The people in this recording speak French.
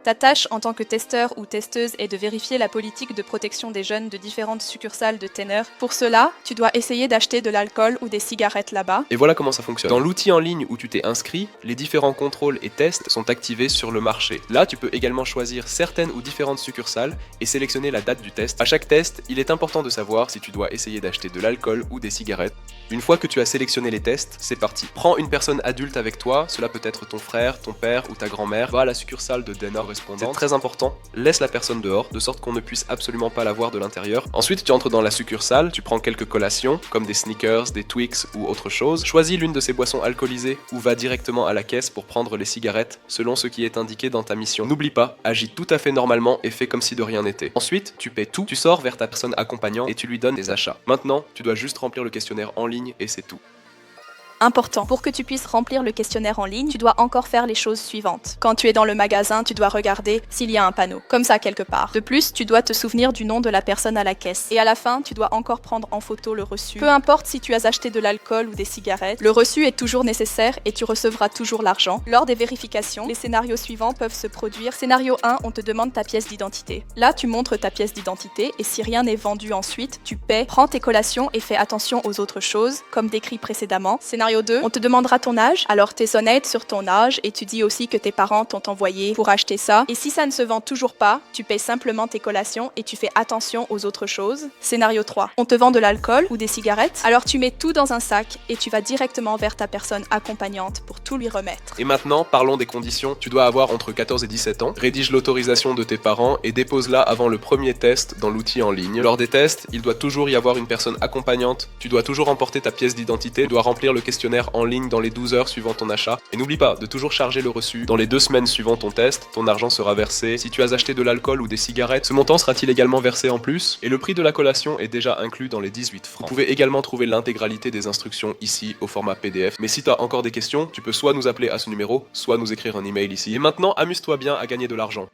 Ta tâche en tant que testeur ou testeuse est de vérifier la politique de protection des jeunes de différentes succursales de Tenner. Pour cela, tu dois essayer d'acheter de l'alcool ou des cigarettes là-bas. Et voilà comment ça fonctionne. Dans l'outil en ligne où tu t'es inscrit, les différents contrôles et tests sont activés sur le marché. Là, tu peux également choisir certaines ou différentes succursales et sélectionner la date du test. À chaque test, il est important de savoir si tu dois essayer d'acheter de l'alcool ou des cigarettes. Une fois que tu as sélectionné les tests, c'est parti. Prends une personne adulte avec toi, cela peut être ton frère, ton père ou ta grand-mère. Va à la succursale de Denner correspondante. C'est très important, laisse la personne dehors, de sorte qu'on ne puisse absolument pas la voir de l'intérieur. Ensuite, tu entres dans la succursale, tu prends quelques collations, comme des sneakers, des Twix ou autre chose. Choisis l'une de ces boissons alcoolisées ou va directement à la caisse pour prendre les cigarettes, selon ce qui est indiqué dans ta mission. N'oublie pas, agis tout à fait normalement et fais comme si de rien n'était. Ensuite, tu paies tout, tu sors vers ta personne accompagnante et tu lui donnes tes achats. Maintenant, tu dois juste remplir le questionnaire en ligne et c'est tout. Important. Pour que tu puisses remplir le questionnaire en ligne, tu dois encore faire les choses suivantes. Quand tu es dans le magasin, tu dois regarder s'il y a un panneau, comme ça quelque part. De plus, tu dois te souvenir du nom de la personne à la caisse. Et à la fin, tu dois encore prendre en photo le reçu. Peu importe si tu as acheté de l'alcool ou des cigarettes, le reçu est toujours nécessaire et tu recevras toujours l'argent. Lors des vérifications, les scénarios suivants peuvent se produire. Scénario 1, on te demande ta pièce d'identité. Là, tu montres ta pièce d'identité et si rien n'est vendu ensuite, tu paies, prends tes collations et fais attention aux autres choses, comme décrit précédemment. Scénario 2, on te demandera ton âge, alors t'es honnête sur ton âge et tu dis aussi que tes parents t'ont envoyé pour acheter ça. Et si ça ne se vend toujours pas, tu payes simplement tes collations et tu fais attention aux autres choses. Scénario 3, on te vend de l'alcool ou des cigarettes, alors tu mets tout dans un sac et tu vas directement vers ta personne accompagnante pour tout lui remettre. Et maintenant, parlons des conditions. Tu dois avoir entre 14 et 17 ans, rédige l'autorisation de tes parents et dépose-la avant le premier test dans l'outil en ligne. Lors des tests, il doit toujours y avoir une personne accompagnante, tu dois toujours emporter ta pièce d'identité, tu dois remplir le questionnaire en ligne dans les 12 heures suivant ton achat. Et n'oublie pas de toujours charger le reçu. Dans les 2 semaines suivant ton test, ton argent sera versé. Si tu as acheté de l'alcool ou des cigarettes, ce montant sera-t-il également versé en plus? Et le prix de la collation est déjà inclus dans les 18 francs. Vous pouvez également trouver l'intégralité des instructions ici au format PDF. Mais si tu as encore des questions, tu peux soit nous appeler à ce numéro, soit nous écrire un email ici. Et maintenant, amuse-toi bien à gagner de l'argent.